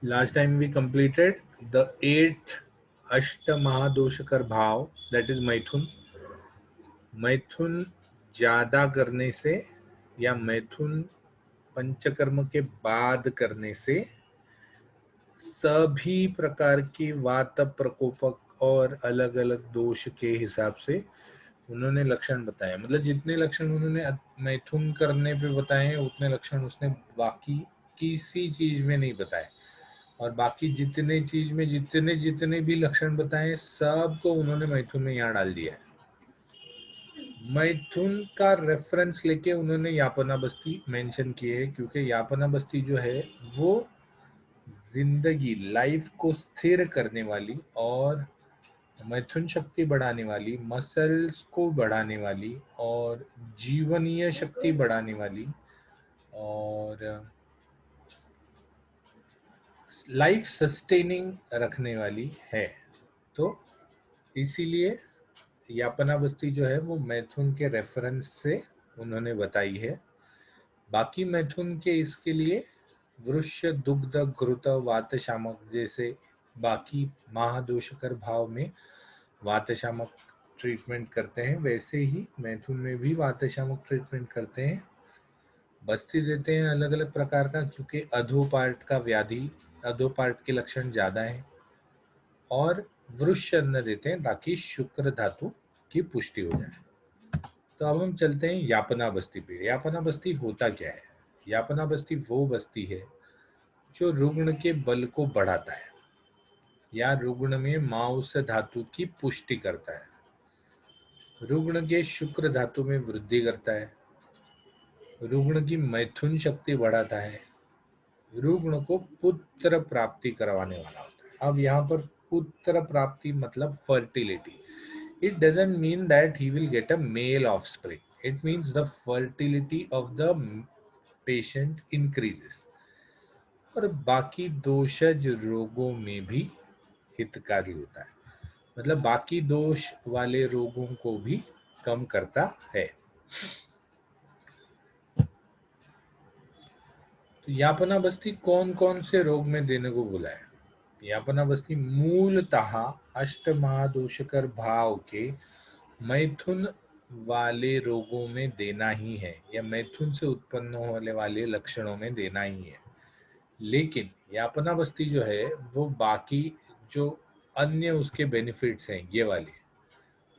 Last time we completed the 8th Ashta Mahadoshakar भाव, that is मैथुन. मैथुन ज्यादा करने से या मैथुन पंचकर्म के बाद करने से सभी प्रकार की वात प्रकोपक और अलग अलग दोष के हिसाब से उन्होंने लक्षण बताए. मतलब जितने लक्षण उन्होंने मैथुन करने पे बताए हैं उतने लक्षण उसने बाकी किसी चीज में नहीं बताए. और बाकी जितने चीज में जितने जितने भी लक्षण बताए सबको उन्होंने मैथुन में यहाँ डाल दिया है. मैथुन का रेफरेंस लेके उन्होंने यापना बस्ती मेंशन किए है, क्योंकि यापना बस्ती जो है वो जिंदगी लाइफ को स्थिर करने वाली और मैथुन शक्ति बढ़ाने वाली, मसल्स को बढ़ाने वाली और जीवनीय शक्ति बढ़ाने वाली और लाइफ सस्टेनिंग रखने वाली है. तो इसीलिए यापना बस्ती जो है वो मैथुन के रेफरेंस से उन्होंने बताई है. बाकी मैथुन के इसके लिए वृष्य दुग्ध घृत वात शामक जैसे बाकी महादोषकर भाव में वात शामक ट्रीटमेंट करते हैं, वैसे ही मैथुन में भी वात शामक ट्रीटमेंट करते हैं. बस्ती देते हैं अलग अलग प्रकार का, क्योंकि अधोपार्ट का व्याधि, अधोपार्ट के लक्षण ज्यादा हैं. और वृष्य अन्न देते हैं ताकि शुक्र धातु की पुष्टि हो जाए. तो अब हम चलते हैं यापना बस्ती पे. यापना बस्ती होता क्या है? यापना बस्ती वो बस्ती है जो रुग्ण के बल को बढ़ाता है या रुग्ण में मांस धातु की पुष्टि करता है, रुग्ण के शुक्र धातु में वृद्धि करता है, रुग्ण की मैथुन शक्ति बढ़ाता है, रुग्ण को पुत्र प्राप्ति करवाने वाला होता है. अब यहाँ पर पुत्र प्राप्ति मतलब fertility. It doesn't mean that he will get a male offspring. It means the fertility of the patient increases. और बाकी दोषज रोगों में भी हितकारी होता है. मतलब बाकी दोष वाले रोगों को भी कम करता है. तो यापना बस्ती कौन कौन से रोग में देने को बोला है? यापना बस्ती मूलतः अष्ट महादोषकर भाव के मैथुन वाले रोगों में देना ही है या मैथुन से उत्पन्न होने वाले लक्षणों में देना ही है. लेकिन यापना बस्ती जो है वो बाकी जो अन्य उसके बेनिफिट्स हैं ये वाले,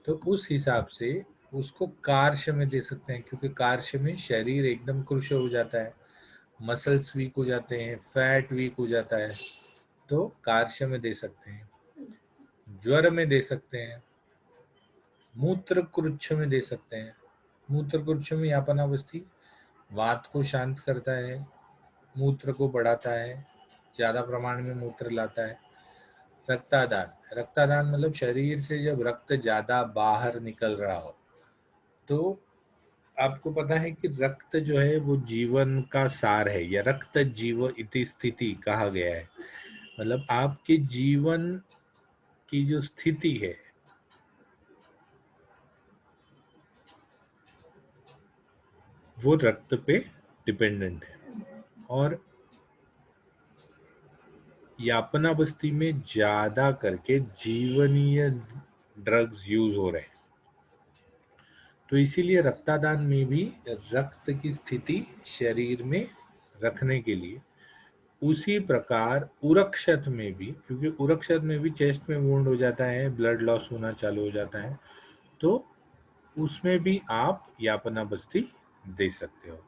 तो उस हिसाब से उसको कार्श में दे सकते हैं, क्योंकि कार्श में शरीर एकदम कृश हो जाता है, मसल्स वीक हो जाते हैं, फैट वीक हो जाता है, तो कार्श में दे सकते हैं. ज्वर में दे सकते हैं, मूत्र कुरुच्छ में दे सकते हैं. मूत्र कुरुच्छ में यापना बस्ती वात को शांत करता है, मूत्र को बढ़ाता है, ज्यादा प्रमाण में मूत्र लाता है. रक्तादान, रक्तादान मतलब शरीर से जब रक्त ज्यादा बाहर निकल रहा हो, तो आपको पता है कि रक्त जो है वो जीवन का सार है या रक्त जीव इति स्थिति कहा गया है. मतलब आपके जीवन की जो स्थिति है वो रक्त पे डिपेंडेंट है. और यापना बस्ती में ज्यादा करके जीवनीय ड्रग्स यूज हो रहे हैं, तो इसीलिए रक्तदान में भी रक्त की स्थिति शरीर में रखने के लिए, उसी प्रकार उरक्षत में भी, क्योंकि उरक्षत में भी चेस्ट में वुंड हो जाता है, ब्लड लॉस होना चालू हो जाता है, तो उसमें भी आप यापना बस्ती दे सकते हो.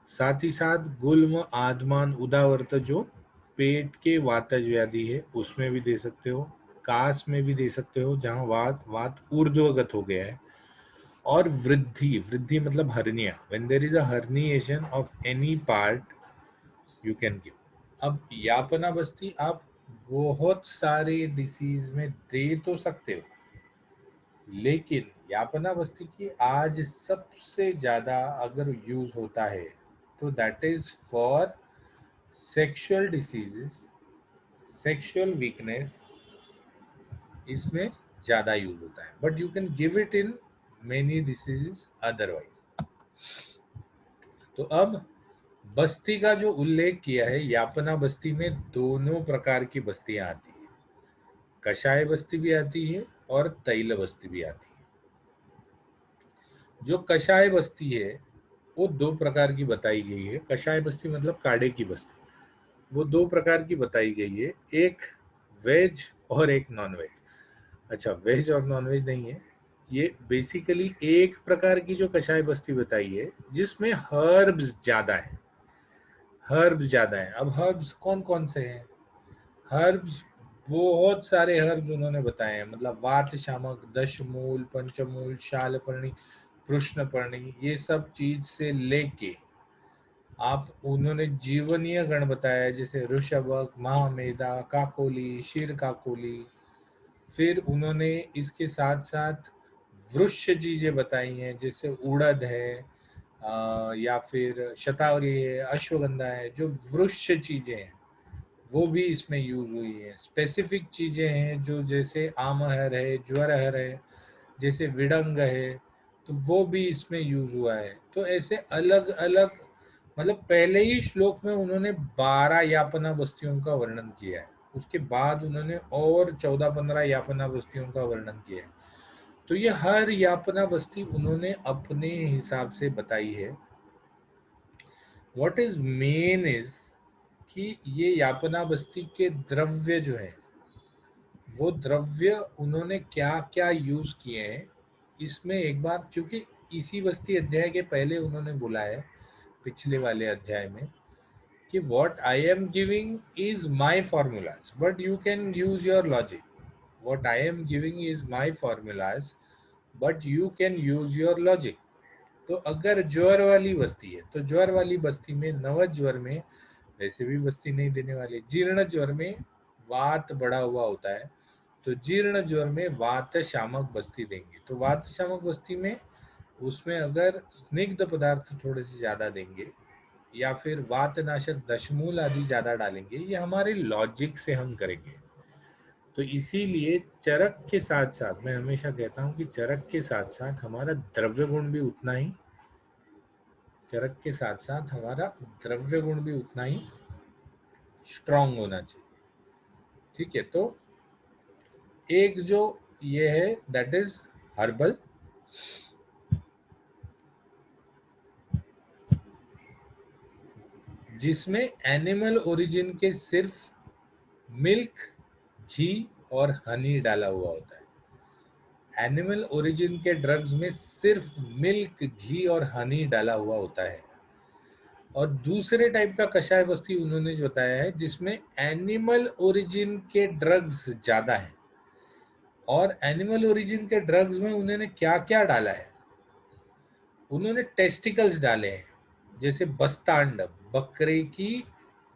साथ ही साथ गुल्म आदमान उदावर्त जो पेट के वातज व्याधि है उसमें भी दे सकते हो, कास में भी दे सकते हो जहां वात वात ऊर्ध्वगत हो गया है. और वृद्धि, वृद्धि मतलब hernia, when there is a herniation of any part you can give. अब यापना बस्ती आप बहुत सारे डिसीज में दे तो सकते हो, लेकिन यापना बस्ती की आज सबसे ज्यादा अगर यूज होता है तो that is for sexual diseases, sexual weakness, इसमें ज्यादा यूज होता है. But you can give it in many diseases otherwise. तो अब बस्ती का जो उल्लेख किया है, यापना बस्ती में दोनों प्रकार की बस्तियां आती है, कषाय बस्ती भी आती है और तैल बस्ती भी आती है। जो कषाय बस्ती है वो दो प्रकार की बताई गई है। कषाय बस्ती मतलब काढ़े की बस्ती, वो दो प्रकार की बताई गई है, एक वेज और एक नॉन वेज। अच्छा, वेज और नॉन वेज नहीं है, ये बेसिकली एक प्रकार की जो कषाय बस्ती बताई है जिसमें हर्ब्स ज्यादा है। हर्ब्स ज्यादा है। अब हर्ब्स कौन कौन से हैं? हर्ब्स, बहुत सारे हर्ब्स उन्होंने बताए हैं, मतलब वात शामक, दशमूल, पंचमूल, शालपर्णी, कृष्णपर्णी, ये सब चीज से लेके आप, उन्होंने जीवनीय गण बताया है, जैसे ऋषभक, महामेधा, काकोली, शीर काकोली। फिर उन्होंने इसके साथ साथ वृक्ष चीजें बताई हैं, जैसे उड़द है, या फिर शतावरी है, अश्वगंधा है। जो वृक्ष चीजें हैं वो भी इसमें यूज हुई है। स्पेसिफिक चीजें हैं जो जैसे आमहर है, ज्वरहर है, जैसे विडंग है, तो वो भी इसमें यूज हुआ है। तो ऐसे अलग अलग, मतलब पहले ही श्लोक में उन्होंने 12 यापना बस्तियों का वर्णन किया है, उसके बाद उन्होंने और 14-15 यापना बस्तियों का वर्णन किया है। तो ये हर यापना बस्ती उन्होंने अपने हिसाब से बताई है। व्हाट इज मेन इज कि ये यापना बस्ती के द्रव्य जो है, वो द्रव्य उन्होंने क्या क्या यूज किए हैं, इसमें एक बार, क्योंकि इसी बस्ती अध्याय के पहले उन्होंने बोला है, पिछले वाले अध्याय में, कि what I am giving is my formulas but you can use your logic. What I am giving is my formulas but you can use your logic. तो अगर ज्वर वाली बस्ती है तो ज्वर वाली बस्ती में, नवज ज्वर में वैसे भी बस्ती नहीं देने वाले, जीर्ण ज्वर में वात बढ़ा हुआ होता है, तो जीर्ण ज्वर में वात शामक बस्ती देंगे। तो वात शामक बस्ती में, उसमें अगर स्निग्ध पदार्थ थोड़े से ज्यादा देंगे या फिर वातनाशक दशमूल आदि ज्यादा डालेंगे, ये हमारे लॉजिक से हम करेंगे। तो इसीलिए चरक के साथ साथ, मैं हमेशा कहता हूं कि चरक के साथ साथ हमारा द्रव्य गुण भी उतना ही, चरक के साथ साथ हमारा द्रव्य गुण भी उतना ही स्ट्रांग होना चाहिए। ठीक है, तो एक जो ये है दैट इज हर्बल, जिसमें एनिमल ओरिजिन के सिर्फ मिल्क, घी और हनी डाला हुआ होता है। एनिमल ओरिजिन के ड्रग्स में सिर्फ मिल्क, घी और हनी डाला हुआ होता है। और दूसरे टाइप का कषाय बस्ती उन्होंने जो बताया है जिसमें एनिमल ओरिजिन के ड्रग्स ज्यादा है। और एनिमल ओरिजिन के ड्रग्स में उन्होंने क्या क्या डाला है? उन्होंने टेस्टिकल्स डाले हैं, जैसे बस्तांड, बकरे की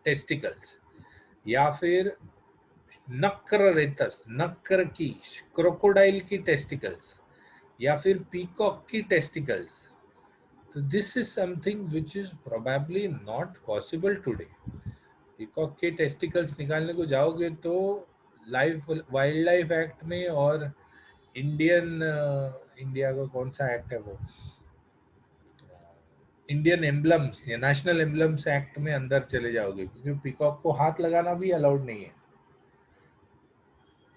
टेस्टिकल्स, या फिर नक्र रेतस, नक्र की, क्रोकोडाइल की टेस्टिकल्स, या फिर पीकॉक की टेस्टिकल्स। तो this is something which is probably not possible today. Peacock के टेस्टिकल्स निकालने को जाओगे तो लाइफ वाइल्ड लाइफ एक्ट में और इंडियन, इंडिया का कौन सा एक्ट है वो, इंडियन एम्बलम्स या नेशनल एम्बलम्स एक्ट में अंदर चले जाओगे, क्योंकि पीकॉक को हाथ लगाना भी अलाउड नहीं है।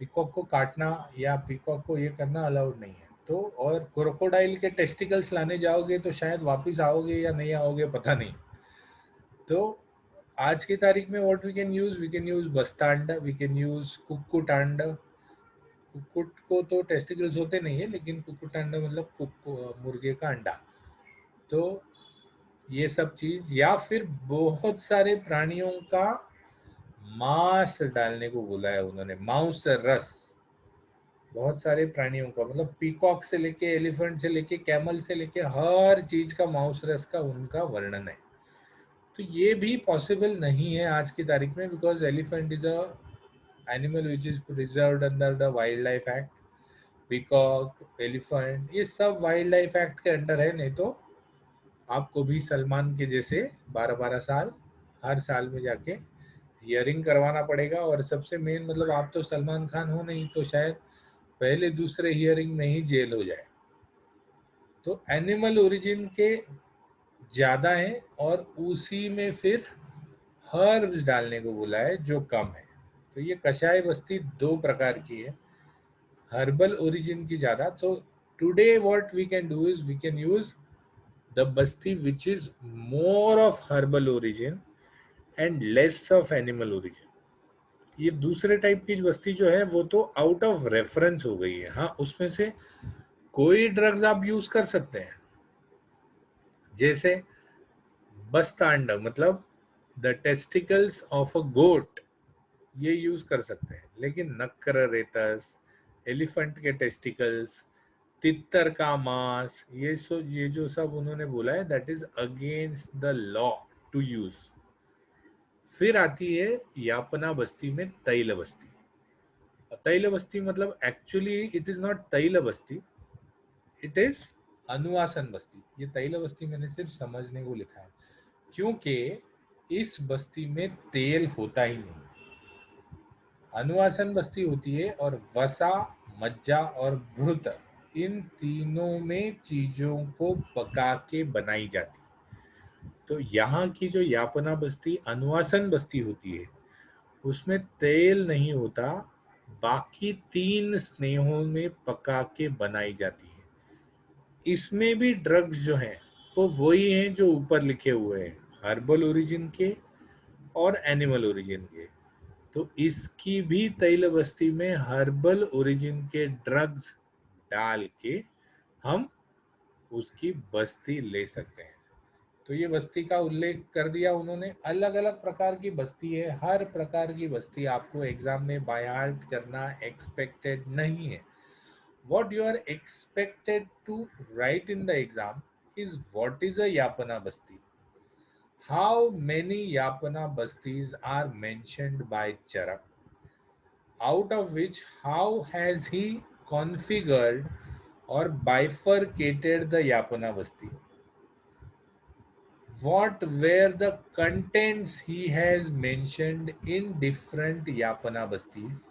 पीकॉक को काटना या पीकॉक को ये करना अलाउड नहीं है। तो और क्रोकोडाइल के टेस्टिकल्स लाने जाओगे तो शायद वापस आओगे या नहीं आओगे, पता नहीं। तो आज की तारीख में व्हाट वी कैन यूज बस्तांड, वी कैन यूज कुक्कुट अंड। कुक्कुट को तो टेस्टिकल्स होते नहीं है, लेकिन कुक्कुट अंडा मतलब मुर्गे का अंडा। तो ये सब चीज, या फिर बहुत सारे प्राणियों का मांस डालने को बोला है उन्होंने, मांस रस। बहुत सारे प्राणियों का, मतलब पीकॉक से लेके, एलिफेंट से लेके, कैमल से लेके, हर चीज का मांस रस का उनका वर्णन है। तो ये भी पॉसिबल नहीं है आज की तारीख में, because elephant is a animal which is preserved under the wild life act. Peacock, elephant, ये सब वाइल्ड लाइफ एक्ट के अंडर है। नहीं तो आपको भी सलमान के जैसे 12-12 साल हर साल में जाके हियरिंग करवाना पड़ेगा। और सबसे मेन, मतलब आप तो सलमान खान हो नहीं, तो शायद पहले दूसरे हियरिंग में ही जेल हो जाए। तो एनिमल ओरिजिन के ज्यादा है और उसी में फिर हर्ब्स डालने को बोला है जो कम है। तो ये कषाय बस्ती दो प्रकार की है, हर्बल ओरिजिन की ज्यादा। तो today what we can do is we can use the basti which is more of herbal origin and less of animal origin. ये दूसरे टाइप की बस्ती जो है वो तो आउट ऑफ रेफरेंस हो गई है। हाँ, उसमें से कोई ड्रग्स आप यूज कर सकते हैं, जैसे बस्तांड मतलब द टेस्टिकल्स ऑफ अ गोट, ये यूज कर सकते हैं। लेकिन नक्कर रेतस, एलिफेंट के टेस्टिकल्स, तितर का मांस, ये जो सब उन्होंने बोला है that is against the law to use. फिर आती है यापना बस्ती में तैल बस्ती। तैल बस्ती मतलब एक्चुअली इट इज नॉट तैल बस्ती, इट इज अनुवासन बस्ती। ये तैल बस्ती मैंने सिर्फ समझने को लिखा है, क्योंकि इस बस्ती में तेल होता ही नहीं। अनुवासन बस्ती होती है और वसा, मज्जा और घृत, इन तीनों में चीजों को पका के बनाई जाती है। तो यहाँ की जो यापना बस्ती अनुवासन बस्ती होती है उसमें तेल नहीं होता, बाकी तीन स्नेहों में पका के बनाई जाती है। इसमें भी ड्रग्स जो हैं वो वही हैं जो ऊपर लिखे हुए हैं, हर्बल ओरिजिन के और एनिमल ओरिजिन के। तो इसकी भी तैल बस्ती में हर्बल ओरिजिन के ड्रग्स डाल के हम उसकी बस्ती ले सकते हैं। तो ये बस्ती का उल्लेख कर दिया उन्होंने। अलग अलग प्रकार की बस्ती है, हर प्रकार की बस्ती आपको एग्जाम में बाय हार्ट करना एक्सपेक्टेड नहीं है। What you are expected to write in the exam is what is a Yapana Basti. How many Yapana Bastis are mentioned by Charak? Out of which, how has he configured or bifurcated the Yapana Basti? What were the contents he has mentioned in different Yapana Bastis?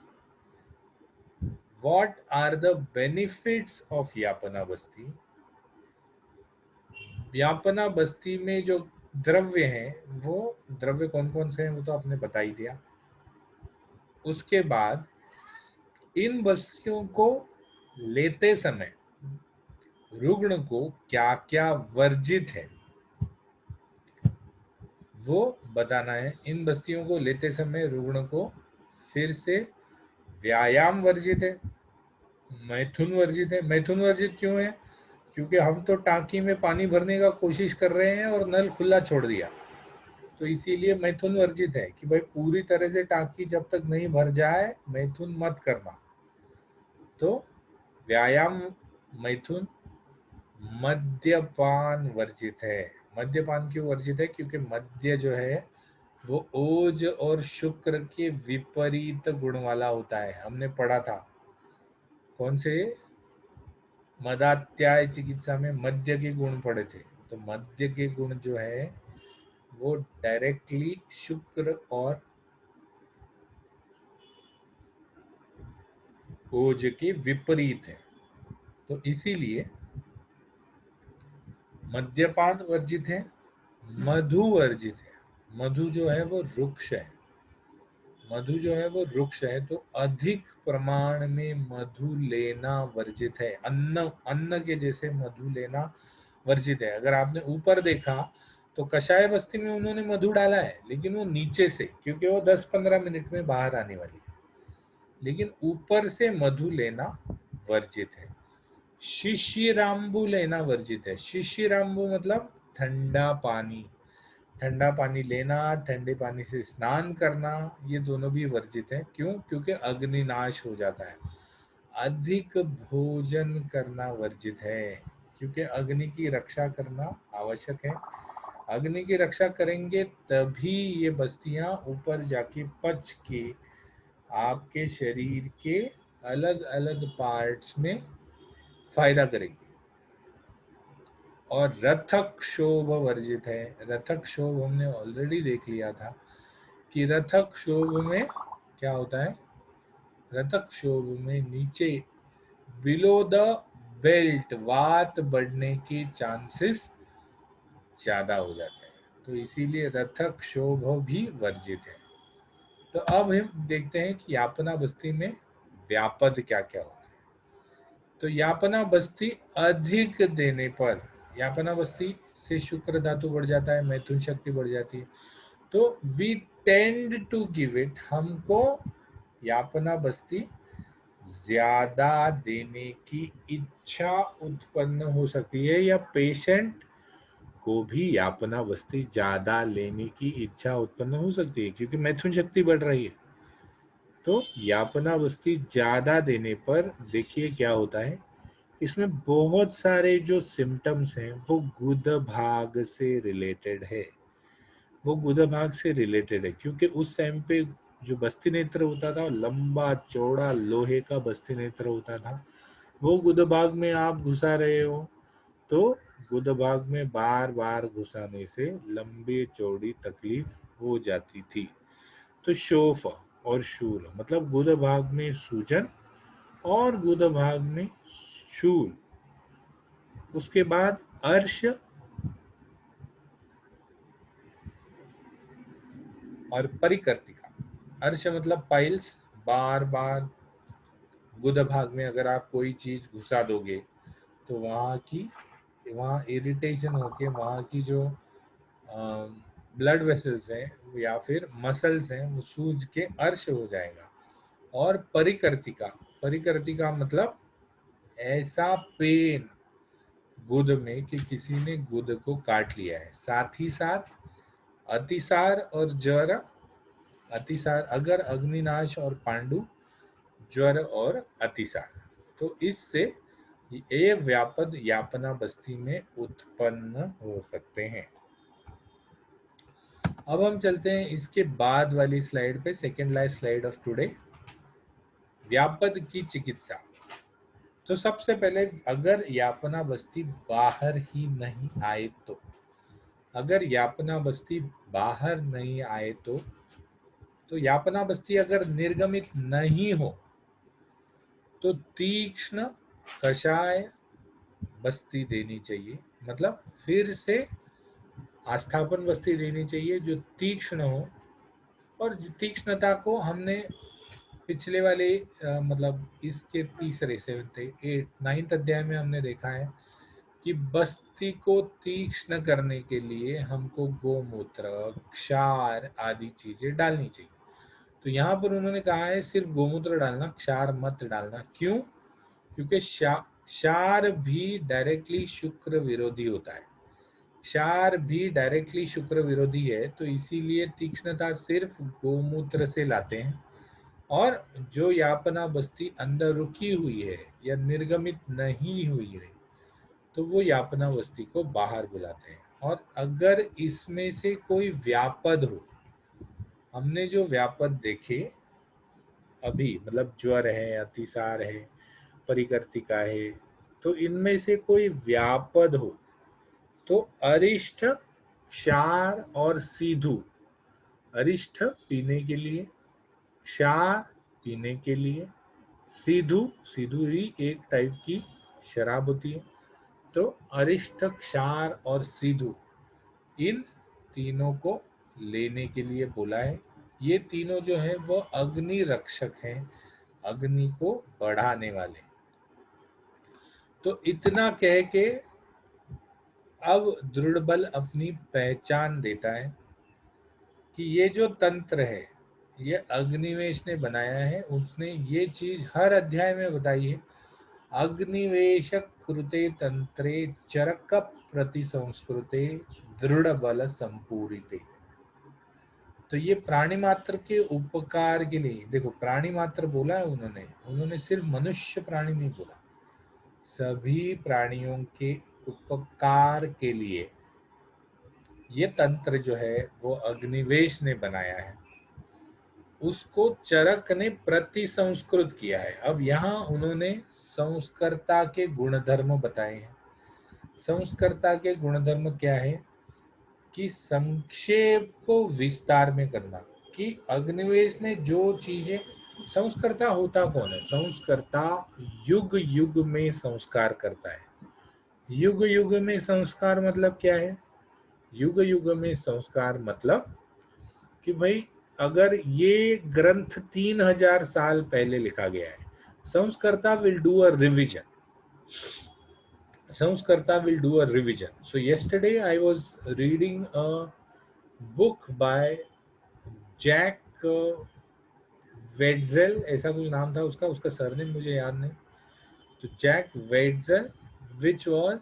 What are the benefits of Yapana Basti? यापना बस्ती में जो द्रव्य हैं वो द्रव्य कौन कौन से हैं वो तो आपने बता ही दिया। उसके बाद इन बस्तियों को लेते समय रुग्ण को क्या क्या वर्जित है वो बताना है। इन बस्तियों को लेते समय रुग्ण को फिर से व्यायाम वर्जित है, मैथुन वर्जित है। मैथुन वर्जित क्यों है? क्योंकि हम तो टांकी में पानी भरने का कोशिश कर रहे हैं और नल खुला छोड़ दिया, तो इसीलिए मैथुन वर्जित है कि भाई पूरी तरह से टांकी जब तक नहीं भर जाए मैथुन मत करना। तो व्यायाम मैथुन। मद्यपान वर्जित है। मद्यपान क्यों वर्जित है? क्योंकि मद्य जो है वो ओज और शुक्र के विपरीत गुण वाला होता है। हमने पढ़ा था कौन से मदात्याय चिकित्सा में मद्य के गुण पढ़े थे। तो मद्य के गुण जो है वो डायरेक्टली शुक्र और ओज के विपरीत है। तो इसीलिए मद्यपान वर्जित है, मधु वर्जित है। मधु जो है वो वृक्ष है, मधु जो है वो वृक्ष है। तो अधिक प्रमाण में मधु लेना वर्जित है। अन्न अन्न के जैसे मधु लेना वर्जित है। अगर आपने ऊपर देखा तो कषाय बस्ती में उन्होंने मधु डाला है लेकिन वो नीचे से, क्योंकि वो 10-15 मिनट में बाहर आने वाली है। लेकिन ऊपर से मधु लेना वर्जित है। शिशिराम्बू लेना वर्जित है। शिशिराम्बू मतलब ठंडा पानी, ठंडा पानी लेना, ठंडे पानी से स्नान करना, ये दोनों भी वर्जित है। क्यों? क्योंकि अग्निनाश हो जाता है। अधिक भोजन करना वर्जित है, क्योंकि अग्नि की रक्षा करना आवश्यक है। अग्नि की रक्षा करेंगे तभी ये बस्तियां ऊपर जाके पच के आपके शरीर के अलग अलग पार्ट्स में फायदा करेगी। और रथक क्षोभ वर्जित है। रथक क्षोभ हमने ऑलरेडी देख लिया था कि रथक क्षोभ में क्या होता है। रथक क्षोभ में नीचे बिलो द बेल्ट वात बढ़ने के चांसेस ज्यादा हो जाता है, तो इसीलिए रथक क्षोभ भी वर्जित है। तो अब हम देखते हैं कि यापनावस्थी में व्यापद क्या क्या होता है। तो यापनावस्थी अधिक देने पर, यापनावस्थी से शुक्र धातु बढ़ जाता है, मैथुन शक्ति बढ़ जाती है। तो we tend to give it, हमको यापनावस्थी ज्यादा देने की इच्छा उत्पन्न हो सकती है, या पेशेंट को भी यापनावस्थी ज्यादा लेने की इच्छा उत्पन्न हो सकती है, क्योंकि मैथुन शक्ति बढ़ रही है। तो यापनावस्थी ज्यादा देने पर देखिए क्या होता है, इसमें बहुत सारे जो सिम्टम्स हैं वो गुद भाग से रिलेटेड है। वो गुद भाग से रिलेटेड है क्योंकि उस टाइम पे जो बस्ती नेत्र होता था, लंबा चौड़ा लोहे का बस्ती नेत्र होता था, वो गुद भाग में आप घुसा रहे हो, तो गुद भाग में बार बार घुसाने से लंबी चौड़ी तकलीफ हो जाती थी। तो शोफ और शूल मतलब गुद भाग में सूजन और गुद भाग में शूल। उसके बाद अर्श और परिकर्तिका। अर्श मतलब पाइल्स, बार बार गुद भाग में अगर आप कोई चीज घुसा दोगे तो वहाँ इरिटेशन होके वहाँ की जो ब्लड वेसल्स हैं या फिर मसल्स हैं वो सूज के अर्श हो जाएगा। और परिकर्तिका, परिकर्तिका मतलब ऐसा पेन गुद में कि किसी ने गुद को काट लिया है। साथ ही साथ अतिसार और ज्वर, अतिसार अगर, अग्निनाश और पांडु, ज्वर और अतिसार। तो इससे ये व्यापद यापना बस्ती में उत्पन्न हो सकते हैं। अब हम चलते हैं इसके बाद वाली स्लाइड पे, second last slide of today, व्यापद की चिकित्सा। तो सबसे पहले अगर यापना बस्ती बाहर ही नहीं आए तो, अगर यापना बस्ती बाहर नहीं आए तो यापना बस्ती अगर निर्गमित नहीं हो तो तीक्ष्ण कषाय बस्ती देनी चाहिए। मतलब फिर से आस्थापन बस्ती देनी चाहिए जो तीक्ष्ण हो। और तीक्ष्णता को हमने पिछले वाले मतलब इसके तीसरे, सेवंथ, एट, नाइन्थ अध्याय में हमने देखा है कि बस्ती को तीक्ष्ण करने के लिए हमको गोमूत्र, क्षार आदि चीजें डालनी चाहिए। तो यहाँ पर उन्होंने कहा है सिर्फ गोमूत्र डालना, क्षार मत डालना। क्यों? क्योंकि क्षार भी डायरेक्टली शुक्र विरोधी होता है। क्षार भी डायरेक्टली शुक्र विरोधी है, तो इसीलिए तीक्ष्णता सिर्फ गोमूत्र से लाते हैं। और जो यापना बस्ती अंदर रुकी हुई है या निर्गमित नहीं हुई है तो वो यापना बस्ती को बाहर बुलाते हैं। और अगर इसमें से कोई व्यापद हो, हमने जो व्यापद देखे अभी, मतलब ज्वर है, अतिसार है, परिकर्तिका है, तो इनमें से कोई व्यापद हो तो अरिष्ट, क्षार और सीधु, अरिष्ट पीने के लिए, क्षार पीने के लिए, सीधु, सीधु ही एक टाइप की शराब होती है। तो अरिष्ट, क्षार और सीधु, इन तीनों को लेने के लिए बोला है। ये तीनों जो है वो अग्नि रक्षक हैं, अग्नि को बढ़ाने वाले। तो इतना कह के अब दृढ़बल अपनी पहचान देता है कि ये जो तंत्र है ये अग्निवेश ने बनाया है। उसने ये चीज हर अध्याय में बताई है, अग्निवेश कृते तंत्रे चरक प्रति संस्कृते दृढ़ बल संपूरिते। तो ये प्राणी मात्र के उपकार के लिए, देखो प्राणी मात्र बोला है उन्होंने, उन्होंने सिर्फ मनुष्य प्राणी नहीं बोला, सभी प्राणियों के उपकार के लिए ये तंत्र जो है वो अग्निवेश ने बनाया है। उसको चरक ने प्रति संस्कृत किया है। अब यहाँ उन्होंने संस्कर्ता के गुणधर्म बताए हैं। संस्कर्ता के गुणधर्म क्या है कि संक्षेप को विस्तार में करना। कि अग्निवेश ने जो चीजें, संस्कर्ता होता कौन है? संस्कर्ता युग युग में संस्कार करता है। युग युग में संस्कार मतलब क्या है? युग युग में संस्कार मतलब कि भाई अगर ये ग्रंथ 3000 साल पहले लिखा गया है, Samskarta will do a revision. Samskarta will do a revision. So yesterday I was reading a book by Jack Wetzel, ऐसा कुछ नाम था उसका, उसका सरनेम मुझे याद नहीं. तो Jack वेट्जल, which was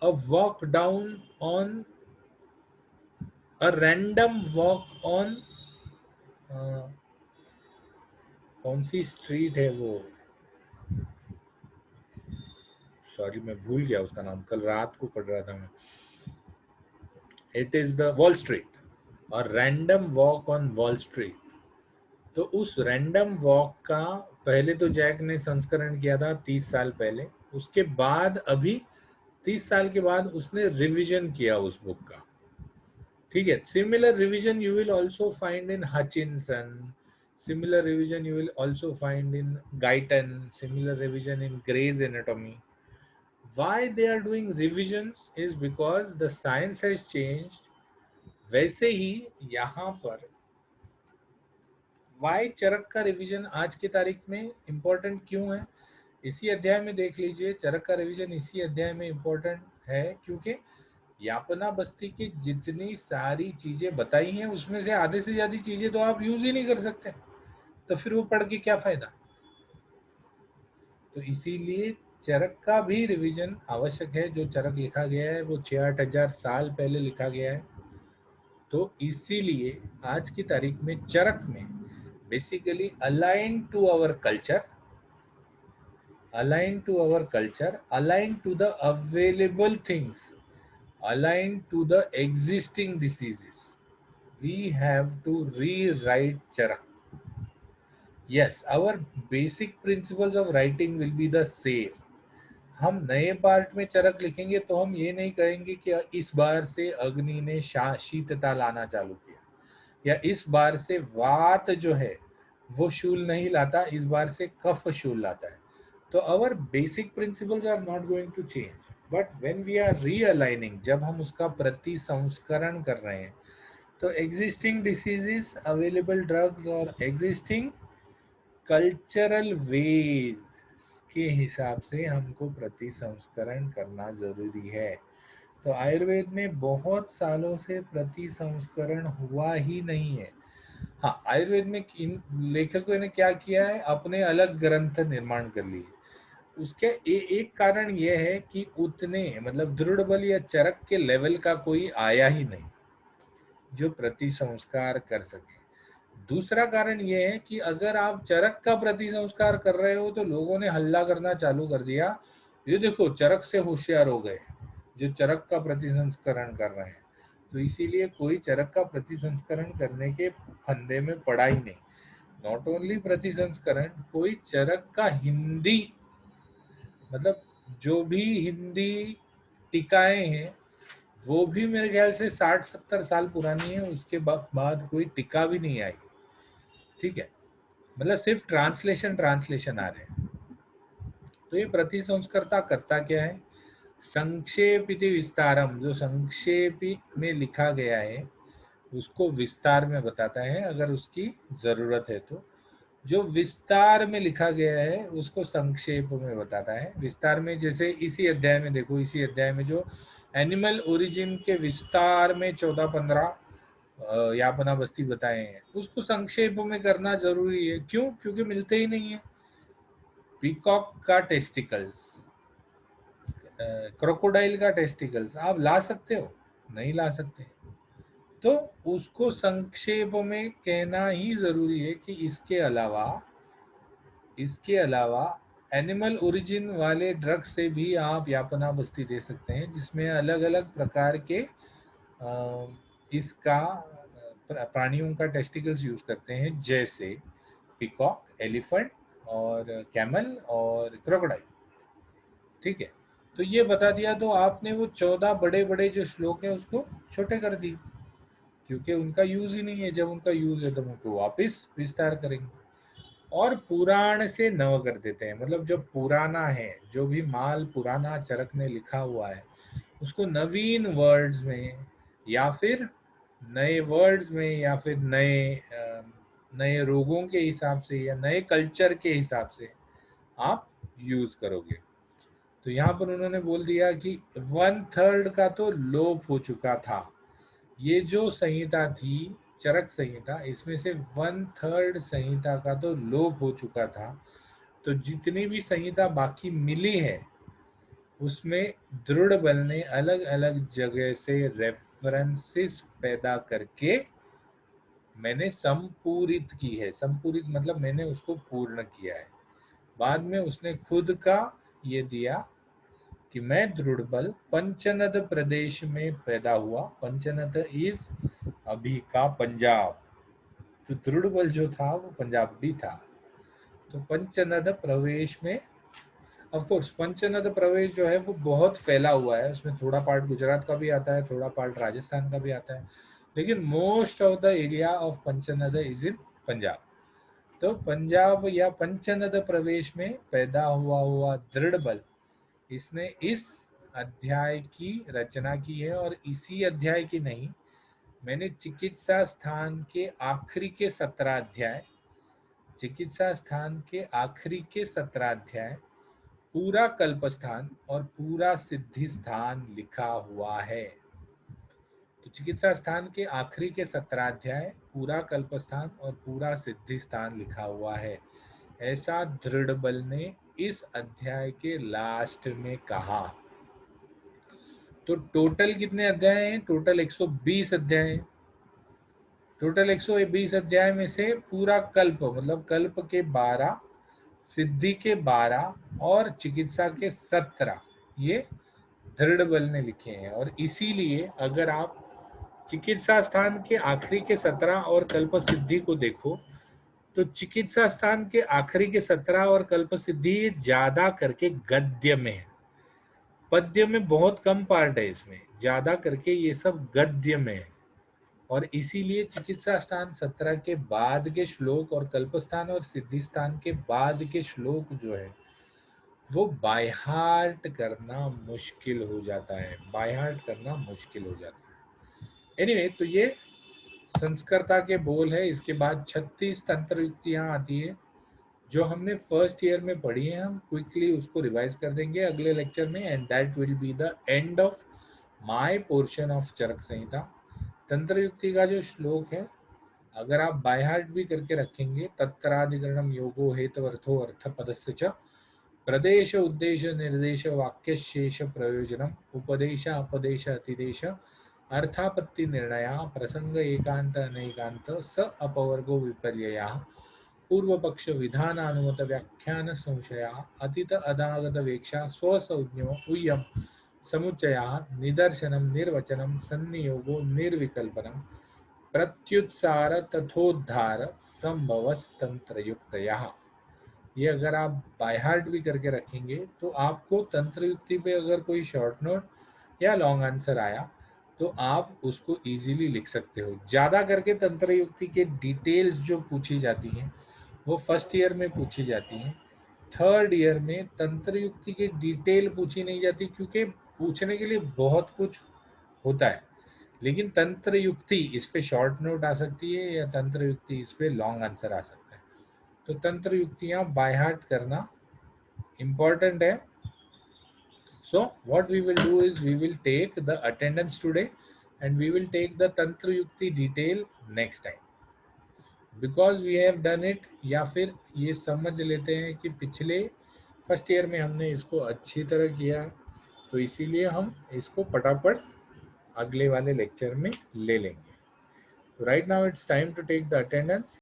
a walk down on a random walk on कौन सी स्ट्रीट है वो, सॉरी मैं भूल गया उसका नाम, कल रात को पढ़ रहा था मैं. It is the Wall Street और random walk on Wall Street. तो उस रैंडम वॉक का पहले तो जैक ने संस्करण किया था 30 साल पहले, उसके बाद अभी 30 साल के बाद उसने रिवीजन किया उस बुक का. ठीक है. Similar revision you will also find in Hutchinson, similar revision you will also find in Guyton, similar revision in Gray's anatomy. Why they are doing revisions is because the science has changed. वैसे ही यहाँ पर Y चरक का revision आज की तारीख में important क्यों है, इसी अध्याय में देख लीजिए. चरक का रिवीजन इसी अध्याय में इम्पोर्टेंट है क्योंकि यापना बस्ती की जितनी सारी चीजें बताई हैं उसमें से आधे से ज्यादा चीजें तो आप यूज ही नहीं कर सकते, तो फिर वो पढ़ के क्या फायदा. तो इसीलिए चरक का भी रिवीजन आवश्यक है. जो चरक लिखा गया है वो 6-8 हजार साल पहले लिखा गया है. तो इसीलिए आज की तारीख में चरक में basically align to our culture, aligned to our culture, aligned to the available things, aligned to the existing diseases. We have to rewrite Charak. Yes, our basic principles of writing will be the same. हम नए part में चरक लिखेंगे तो हम ये नहीं कहेंगे कि इस बार से अग्नि ने शीतता लाना चालू किया, या इस बार से वात जो है वो शूल नहीं लाता, इस बार से कफ शूल लाता है. तो our basic principles are not going to change, but when we are realigning, जब हम उसका प्रति संस्करण कर रहे हैं, तो एग्जिस्टिंग डिसीजेस, अवेलेबल ड्रग्स और एग्जिस्टिंग कल्चरल वेज के हिसाब से हमको प्रति संस्करण करना जरूरी है. तो आयुर्वेद में बहुत सालों से प्रति संस्करण हुआ ही नहीं है. हाँ, आयुर्वेद में इन लेखकों ने क्या किया है, अपने अलग ग्रंथ निर्माण कर लिए. उसके एक कारण यह है कि उतने मतलब दृढ़ बल या चरक के लेवल का कोई आया ही नहीं जो प्रति संस्कार कर सके. दूसरा कारण यह है कि अगर आप चरक का प्रति संस्कार कर रहे हो तो लोगों ने हल्ला करना चालू कर दिया, ये देखो चरक से होशियार हो गए जो चरक का प्रति संस्करण कर रहे हैं. तो इसीलिए कोई चरक का प्रति संस्करण करने के फंदे में पड़ा ही नहीं. नॉट ओनली प्रति संस्करण, कोई चरक का हिंदी मतलब जो भी हिंदी टीकाएं हैं वो भी मेरे ख्याल से 60-70 साल पुरानी है, उसके बाद कोई टीका भी नहीं आई. ठीक है, मतलब सिर्फ ट्रांसलेशन आ रहे हैं. तो ये प्रति संस्कर्ता करता क्या है, संक्षेपिति विस्तारम, जो संक्षेपी में लिखा गया है उसको विस्तार में बताता है अगर उसकी जरूरत है तो, जो विस्तार में लिखा गया है उसको संक्षेप में बताता है. विस्तार में जैसे इसी अध्याय में देखो, इसी अध्याय में जो एनिमल ओरिजिन के विस्तार में 14-15 यापना बस्ती बताए हैं, उसको संक्षेप में करना जरूरी है. क्यों? क्योंकि मिलते ही नहीं है. पीकॉक का टेस्टिकल्स, क्रोकोडाइल का टेस्टिकल्स आप ला सकते हो? नहीं ला सकते. तो उसको संक्षेप में कहना ही जरूरी है कि इसके अलावा एनिमल ओरिजिन वाले ड्रग से भी आप यापना बस्ती दे सकते हैं, जिसमें अलग अलग प्रकार के इसका प्राणियों का टेस्टिकल्स यूज करते हैं, जैसे पिकॉक, एलिफेंट और कैमल और क्रोकोडाइल. ठीक है, तो ये बता दिया. तो आपने वो 14 बड़े बड़े जो श्लोक है उसको छोटे कर दिए क्योंकि उनका यूज ही नहीं है. जब उनका यूज है तो उनको वापस विस्तार करेंगे. और पुराण से नव कर देते हैं, मतलब जो पुराना है, जो भी माल पुराना चरक ने लिखा हुआ है उसको नवीन वर्ड्स में या फिर नए वर्ड्स में या फिर नए रोगों के हिसाब से या नए कल्चर के हिसाब से आप यूज करोगे। तो यहाँ पर उन्होंने बोल दिया कि 1/3 का तो लोप हो चुका था। ये जो संहिता थी चरक संहिता, इसमें से 1/3 संहिता का तो लोप हो चुका था। तो जितनी भी संहिता बाकी मिली है उसमें दृढ़ बल ने अलग अलग जगह से रेफरेंसेस पैदा करके मैंने संपूरित की है। संपूरित मतलब मैंने उसको पूर्ण किया है। बाद में उसने खुद का ये दिया कि मैं दृढ़ बल पंचनद प्रदेश में पैदा हुआ। पंचनद इज अभी का पंजाब। तो दृढ़ बल जो था वो पंजाबी था। तो पंचनद प्रवेश में ऑफ कोर्स पंचनद प्रवेश जो है वो बहुत फैला हुआ है। उसमें थोड़ा पार्ट गुजरात का भी आता है, थोड़ा पार्ट राजस्थान का भी आता है, लेकिन most of the area of पंचनद is in Punjab. तो पंजाब या पंचनद प्रवेश में पैदा हुआ दृढ़ बल, इसने इस अध्याय की रचना की है। और इसी अध्याय की नहीं, मैंने चिकित्सा स्थान के आखिरी के 17 अध्याय, चिकित्सा स्थान के आखिरी के 17 अध्याय, पूरा कल्पस्थान और पूरा सिद्धि स्थान लिखा हुआ है। तो चिकित्सा स्थान के आखिरी के 17 अध्याय, पूरा कल्पस्थान और पूरा सिद्धि स्थान लिखा हुआ है, ऐसा दृढ़ बल ने इस अध्याय के लास्ट में कहा। तो टोटल कितने अध्याय हैं? टोटल 120 अध्याय हैं। टोटल 120 अध्याय में से पूरा कल्प मतलब कल्प के 12, सिद्धि के 12 और चिकित्सा के 17 ये दृढ़ बल ने लिखे हैं। और इसीलिए अगर आप चिकित्सा स्थान के आखिरी के 17 और कल्प सिद्धि को देखो तो चिकित्सा स्थान के आखिरी के 17 और कल्प सिद्धि ज्यादा करके गद्य में है। पद्य में बहुत कम पार्ट है, इसमें ज्यादा करके ये सब गद्य में है। और इसीलिए चिकित्सा स्थान 17 के बाद के श्लोक और कल्पस्थान और सिद्धि स्थान के बाद के श्लोक जो है वो बाय हार्ट करना मुश्किल हो जाता है, बाय हार्ट करना मुश्किल हो जाता है। एनीवे, तो ये संस्कृता के बोल है। इसके बाद 36 तंत्र युक्तियां आती है जो हमने फर्स्ट ईयर में पढ़ी है। हम क्विकली उसको रिवाइज कर देंगे अगले लेक्चर में, and that will be the end of my portion of Charaka Samhita. तंत्र युक्ति का जो श्लोक है अगर आप बाय हार्ट भी करके रखेंगे, तत्राधिकरणम योगो हेतवर्थो अर्थ पदस्य च प्रदेश उद्देश्य निर्देश वाक्य शेष प्रयोजनम उपदेश अपदेश अतिदेश अर्थापत्ति निर्णय प्रसंग एकांत अनेकांत स अपवर्गो विपर्यया पूर्व पक्ष विधानानुमत व्याख्यान संशया अतीत अनागत वेक्षा स्वसंज्ञो उयम समुच्चया निदर्शनम निर्वचनम सन्नियोगो निर्विकल्पनम प्रत्युत्सार तथोद्धार संभवस्तंत्र युक्तया। ये अगर आप बाय हार्ट भी करके रखेंगे तो आपको तंत्र युक्ति पे अगर कोई शॉर्ट नोट या लॉन्ग आंसर आया तो आप उसको इजीली लिख सकते हो। ज़्यादा करके तंत्र युक्ति के डिटेल्स जो पूछी जाती हैं वो फर्स्ट ईयर में पूछी जाती हैं। थर्ड ईयर में तंत्र युक्ति की डिटेल पूछी नहीं जाती क्योंकि पूछने के लिए बहुत कुछ होता है, लेकिन तंत्र युक्ति इस पे शॉर्ट नोट आ सकती है या तंत्र युक्ति इस पे लॉन्ग आंसर आ सकता है। तो तंत्र युक्तियां बाय हार्ट करना important है। So what we will do is we will take the attendance today and we will take the tantra yukti detail next time because we have done it। या फिर ये समझ लेते हैं कि पिछले फर्स्ट ईयर में हमने इसको अच्छी तरह किया, तो इसीलिए हम इसको पटापट अगले वाले लेक्चर में ले लेंगे। Right now it's time to take the attendance.